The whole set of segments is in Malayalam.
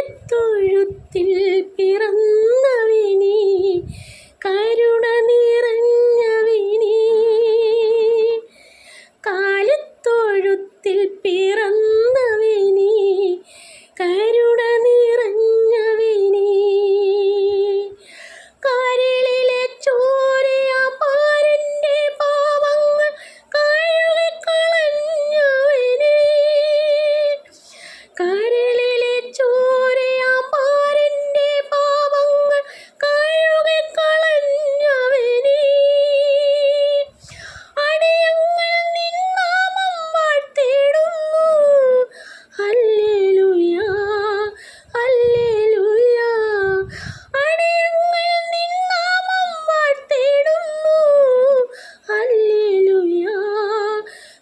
കാലിത്തൊഴുത്തിൽ പിറന്നവനേ, കരുണ നിറഞ്ഞവനേ. കാലിത്തൊഴുത്തിൽ പിറന്നവനേ, കരുണ നിറഞ്ഞവനേ. കരളിലെ ചോരയാ പാരന്റെ പാവങ്ങൾ കഴുകിക്കളഞ്ഞവനേ. കരളിലെ ചോരയാ പാരന്റെ പാവങ്ങൾ കഴുകിക്കളഞ്ഞവനേ. അടിയങ്ങൾ നിൻ നാമം വാഴ്ത്തിടുന്നു. Hallelujah, hallelujah. അടിയങ്ങൾ നിൻ നാമം വാഴ്ത്തിടുന്നു. Hallelujah,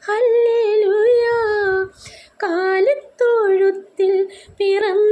hallelujah. കാലിത്തൊഴുത്തിൽ പിറന്ന